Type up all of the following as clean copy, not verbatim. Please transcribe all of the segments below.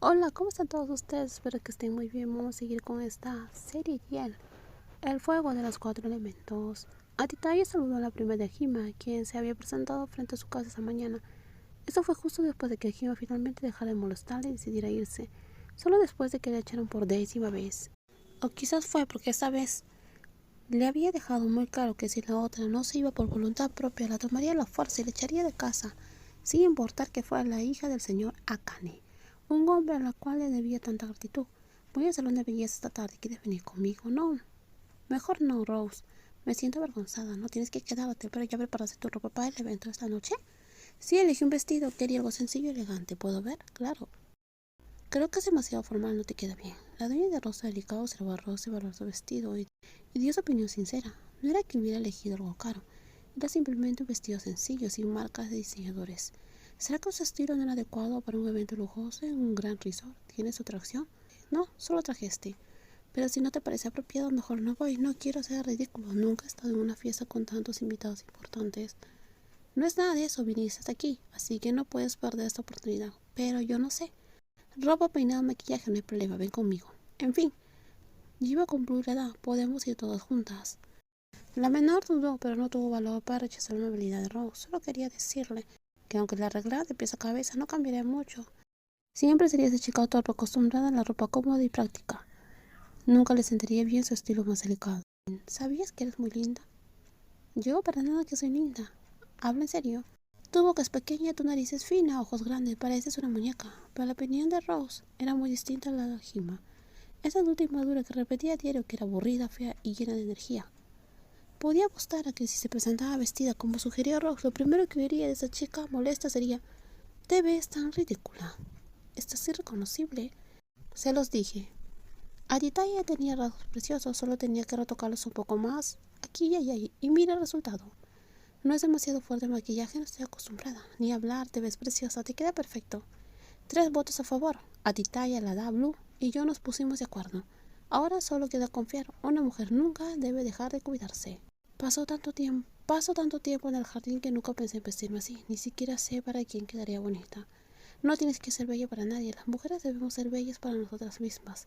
Hola, ¿cómo están todos ustedes? Espero que estén muy bien. Vamos a seguir con esta serie Hiel, el fuego de los cuatro elementos. Atitaya saludó a la prima de Hima, quien se había presentado frente a su casa esa mañana. Esto fue justo después de que Hima finalmente dejara de molestarle y decidiera irse, solo después de que le echaron por décima vez. O quizás fue porque esta vez le había dejado muy claro que si la otra no se iba por voluntad propia, la tomaría a la fuerza y le echaría de casa, sin importar que fuera la hija del señor Akane, un hombre al cual le debía tanta gratitud. Voy al salón de belleza esta tarde. ¿Quieres venir conmigo? No, mejor no, Rose. Me siento avergonzada. No tienes que quedarte, pero ya preparaste tu ropa para el evento esta noche. Sí, elegí un vestido. Quería algo sencillo y elegante. ¿Puedo ver? Claro. Creo que es demasiado formal, no te queda bien. La dueña de Rosa Delicado observó a Rose evaluar su vestido y dio su opinión sincera. No era que hubiera elegido algo caro. Era simplemente un vestido sencillo, sin marcas de diseñadores. ¿Será que su estilo no era adecuado para un evento lujoso en un gran resort? ¿Tienes otra opción? No, solo traje este. Pero si no te parece apropiado, mejor no voy. No quiero ser ridículo. Nunca he estado en una fiesta con tantos invitados importantes. No es nada de eso, viniste hasta aquí, así que no puedes perder esta oportunidad. Pero yo no sé. Ropa, peinado, maquillaje, no hay problema, ven conmigo. En fin, yo iba a cumplir la edad, podemos ir todas juntas. La menor dudó, pero no tuvo valor para rechazar la amabilidad de Rose. Solo quería decirle que aunque la arreglara de pies a cabeza, no cambiaría mucho. Siempre sería esa chica torpe acostumbrada a la ropa cómoda y práctica. Nunca le sentiría bien su estilo más delicado. ¿Sabías que eres muy linda? Yo para nada que soy linda. Habla en serio. Tu boca es pequeña, tu nariz es fina, ojos grandes, pareces una muñeca. Pero la opinión de Rose era muy distinta a la de Hima. Esa adulta inmadura que repetía a diario que era aburrida, fea y llena de energía. Podía apostar a que si se presentaba vestida como sugería Rose, lo primero que oiría de esa chica molesta sería: «Te ves tan ridícula. Estás irreconocible». Se los dije. Aditya tenía rasgos preciosos, solo tenía que retocarlos un poco más, aquí y allá, y mira el resultado. No es demasiado fuerte el maquillaje, no estoy acostumbrada. Ni hablar, te ves preciosa, te queda perfecto. 3 votos a favor. Aditya, la da Blue y yo nos pusimos de acuerdo. Ahora solo queda confiar. Una mujer nunca debe dejar de cuidarse. Paso tanto tiempo en el jardín que nunca pensé en vestirme así. Ni siquiera sé para quién quedaría bonita. No tienes que ser bella para nadie. Las mujeres debemos ser bellas para nosotras mismas.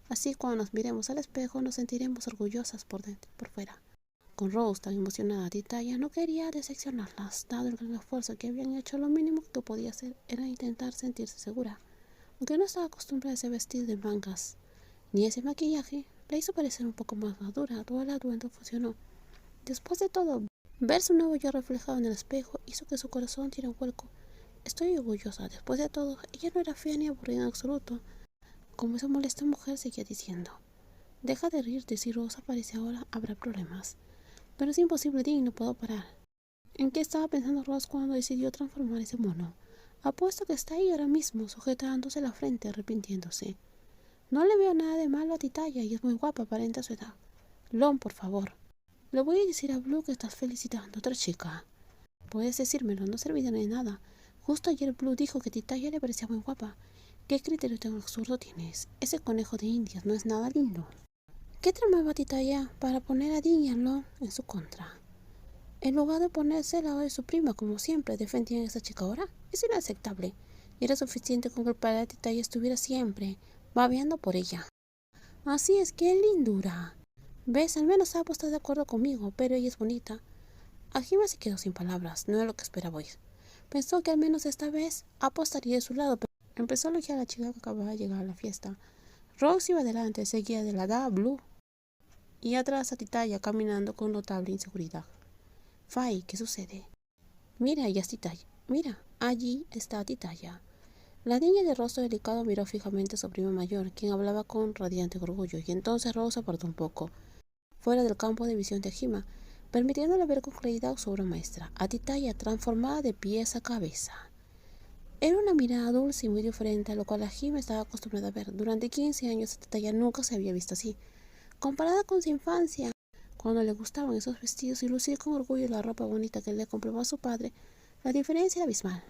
Así cuando nos miremos al espejo nos sentiremos orgullosas por dentro y por fuera. Con Rose tan emocionada, Titaya no quería decepcionarlas. Dado el gran esfuerzo que habían hecho, lo mínimo que podía hacer era intentar sentirse segura. Aunque no estaba acostumbrada a ese vestido de mangas ni ese maquillaje, la hizo parecer un poco más madura. Todo el atuendo funcionó. Después de todo, ver su nuevo yo reflejado en el espejo hizo que su corazón diera un vuelco. Estoy orgullosa. Después de todo, ella no era fea ni aburrida en absoluto, como esa molesta mujer seguía diciendo. Deja de reírte, si Rosa aparece ahora habrá problemas. Pero es imposible, Dean, no puedo parar. ¿En qué estaba pensando Ross cuando decidió transformar ese mono? Apuesto que está ahí ahora mismo, sujetándose la frente, arrepintiéndose. No le veo nada de malo a Titaya y es muy guapa, aparenta su edad. Lon, por favor. Le voy a decir a Blue que estás felicitando a otra chica. Puedes decírmelo, no servirá de nada. Justo ayer Blue dijo que Titaya le parecía muy guapa. ¿Qué criterio tan absurdo tienes? Ese conejo de Indias no es nada lindo. ¿Qué tramaba Titaya para poner a Dean y a Lon en su contra? En lugar de ponerse al lado de su prima, como siempre, defendían a esa chica ahora. Es inaceptable. Y era suficiente con que el padre de Titaya estuviera siempre babeando por ella. Así es, qué lindura. ¿Ves? Al menos Apo está de acuerdo conmigo, pero ella es bonita. Ajima se quedó sin palabras, no era lo que esperaba oír. Pensó que al menos esta vez Apo estaría de su lado, pero empezó a elogiar a la chica que acababa de llegar a la fiesta. Rose iba adelante, seguida de la Da Blue, y atrás a Titaya caminando con notable inseguridad. Fai, ¿qué sucede? Mira, ya es Titaya. Mira, allí está Titaya. La niña de rostro delicado miró fijamente a su prima mayor, quien hablaba con radiante orgullo, y entonces Rose apartó un poco, fuera del campo de visión de Hima, permitiéndole ver con claridad su obra maestra, a Titaya transformada de pies a cabeza. Era una mirada dulce y muy diferente a lo cual Hima estaba acostumbrada a ver. Durante 15 años Titaya nunca se había visto así. Comparada con su infancia, cuando le gustaban esos vestidos y lucir con orgullo la ropa bonita que le compró a su padre, la diferencia era abismal.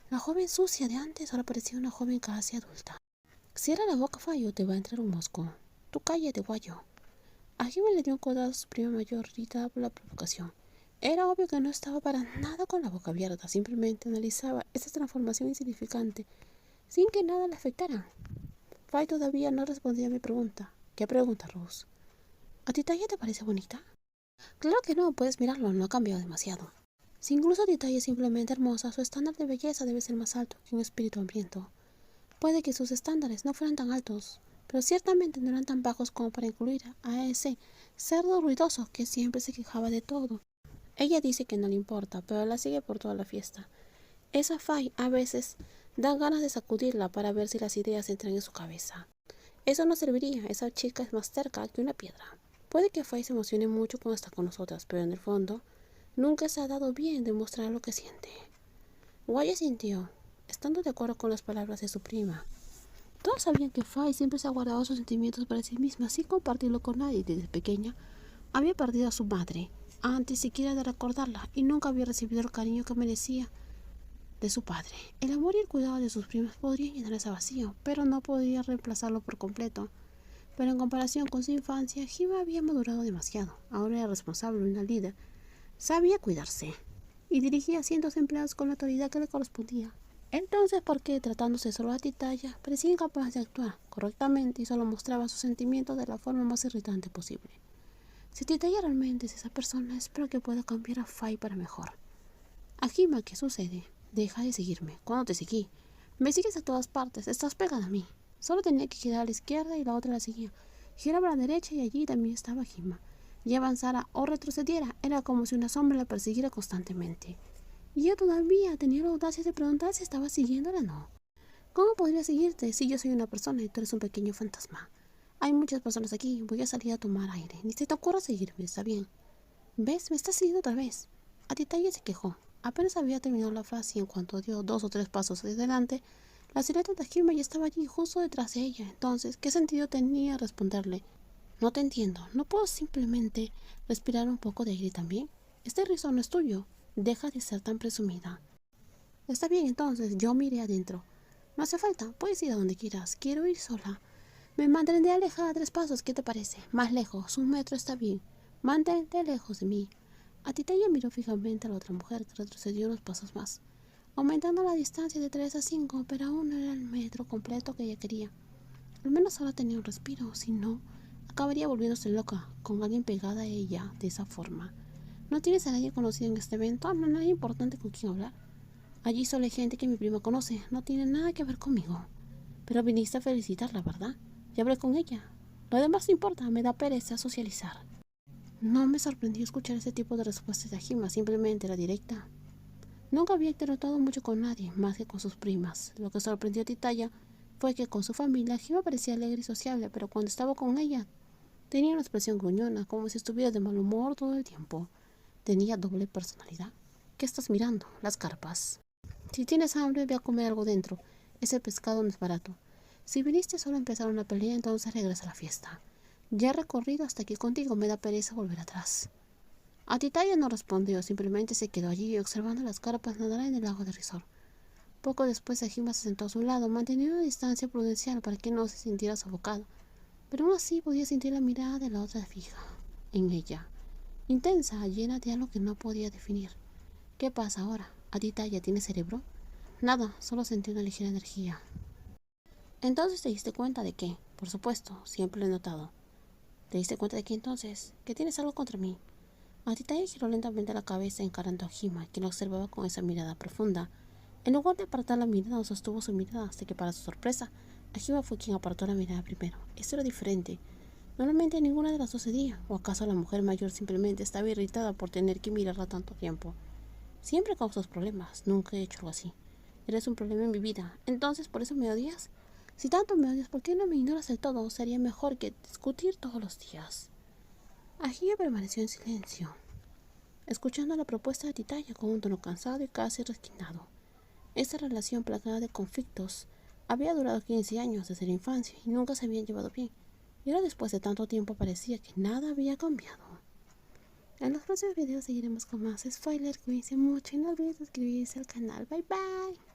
La joven sucia de antes ahora parecía una joven casi adulta. Cierra la boca, Fallo, te va a entrar un mosco. Tú cállate, guayo. A Jimmy le dio un codazo a su prima mayor, irritada por la provocación. Era obvio que no estaba para nada con la boca abierta, simplemente analizaba esa transformación insignificante, sin que nada le afectara. Fai todavía no respondía a mi pregunta. ¿Qué pregunta, Rose? ¿A ti Taya te parece bonita? Claro que no, puedes mirarlo, no ha cambiado demasiado. Si incluso Taya es simplemente hermosa, su estándar de belleza debe ser más alto que un espíritu hambriento. Puede que sus estándares no fueran tan altos, pero ciertamente no eran tan bajos como para incluir a ese cerdo ruidoso que siempre se quejaba de todo. Ella dice que no le importa, pero la sigue por toda la fiesta. Esa Fai a veces dan ganas de sacudirla para ver si las ideas entran en su cabeza. Eso no serviría, esa chica es más cerca que una piedra. Puede que Fai se emocione mucho cuando está con nosotras, pero en el fondo nunca se ha dado bien demostrar lo que siente. Wyatt sintió, estando de acuerdo con las palabras de su prima. Todos sabían que Fai siempre se ha guardado sus sentimientos para sí misma sin compartirlo con nadie. Desde pequeña había perdido a su madre, antes siquiera de recordarla, y nunca había recibido el cariño que merecía de su padre. El amor y el cuidado de sus primas podrían llenar ese vacío, pero no podía reemplazarlo por completo. Pero en comparación con su infancia, Hima había madurado demasiado. Ahora era responsable, una líder. Sabía cuidarse y dirigía a cientos de empleados con la autoridad que le correspondía. Entonces, ¿por qué, tratándose solo de Titaya, parecía incapaz de actuar correctamente y solo mostraba sus sentimientos de la forma más irritante posible? Si Titaya realmente es esa persona, espero que pueda cambiar a Fai para mejor. A Hima, ¿qué sucede? Deja de seguirme. ¿Cuándo te seguí? Me sigues a todas partes. Estás pegada a mí. Solo tenía que girar a la izquierda y la otra la seguía. Giraba a la derecha y allí también estaba Hima. Y avanzara o retrocediera, era como si una sombra la persiguiera constantemente. Y yo todavía tenía la audacia de preguntar si estaba siguiéndola o no. ¿Cómo podría seguirte si yo soy una persona y tú eres un pequeño fantasma? Hay muchas personas aquí. Voy a salir a tomar aire. Ni se te ocurra seguirme, está bien. ¿Ves? Me estás siguiendo otra vez. A Titaya se quejó. Apenas había terminado la frase y en cuanto dio 2 o 3 pasos hacia adelante, la silueta de Hima ya estaba allí justo detrás de ella. Entonces, ¿qué sentido tenía responderle? No te entiendo. ¿No puedo simplemente respirar un poco de aire también? Este rizo no es tuyo. Deja de ser tan presumida. Está bien, entonces, yo me iré adentro. No hace falta, puedes ir a donde quieras. Quiero ir sola. Me mantendré alejada 3 pasos, ¿qué te parece? Más lejos, 1 metro está bien. Mantente lejos de mí. A Titaya miró fijamente a la otra mujer, que retrocedió unos pasos más, aumentando la distancia de 3 a 5, pero aún no era el metro completo que ella quería. Al menos ahora tenía un respiro, si no, acabaría volviéndose loca con alguien pegada a ella de esa forma. ¿No tienes a nadie conocido en este evento? No hay nadie importante con quien hablar. Allí solo hay gente que mi prima conoce, no tiene nada que ver conmigo. Pero viniste a felicitarla, ¿verdad? Ya hablé con ella. Lo demás no importa, me da pereza socializar. No me sorprendió escuchar ese tipo de respuestas de Hima, simplemente era directa. Nunca había interactuado mucho con nadie, más que con sus primas. Lo que sorprendió a Titaya fue que con su familia Hima parecía alegre y sociable, pero cuando estaba con ella tenía una expresión gruñona, como si estuviera de mal humor todo el tiempo. Tenía doble personalidad. ¿Qué estás mirando? Las carpas. Si tienes hambre, ve a comer algo dentro. Ese pescado no es barato. Si viniste solo a empezar una pelea, entonces regresa a la fiesta. Ya he recorrido hasta aquí contigo, me da pereza volver atrás. A Titaya no respondió, simplemente se quedó allí observando las carpas nadar en el lago de Risor. Poco después, Hima se sentó a su lado, manteniendo una distancia prudencial para que no se sintiera sofocado, pero aún así podía sentir la mirada de la otra fija en ella, intensa, llena de algo que no podía definir. ¿Qué pasa ahora? ¿A Titaya tiene cerebro? Nada, solo sentí una ligera energía. Entonces te diste cuenta de qué, por supuesto, siempre lo he notado. ¿Te diste cuenta de qué entonces? ¿Que tienes algo contra mí? A Titaya giró lentamente la cabeza encarando a Hima, quien lo observaba con esa mirada profunda. En lugar de apartar la mirada, sostuvo su mirada hasta que, para su sorpresa, a Hima fue quien apartó la mirada primero. Esto era diferente. Normalmente ninguna de las dos cedía, o acaso la mujer mayor simplemente estaba irritada por tener que mirarla tanto tiempo. Siempre causas problemas, nunca he hecho algo así. Eres un problema en mi vida, entonces ¿por eso me odias? Si tanto me odias, ¿por qué no me ignoras del todo? Sería mejor que discutir todos los días. Ajia permaneció en silencio, escuchando la propuesta de Titaya con un tono cansado y casi resignado. Esta relación plagada de conflictos había durado 15 años desde la infancia y nunca se habían llevado bien. Y ahora, después de tanto tiempo, parecía que nada había cambiado. En los próximos videos seguiremos con más spoilers. Cuídense mucho y no olviden suscribirse al canal. Bye bye.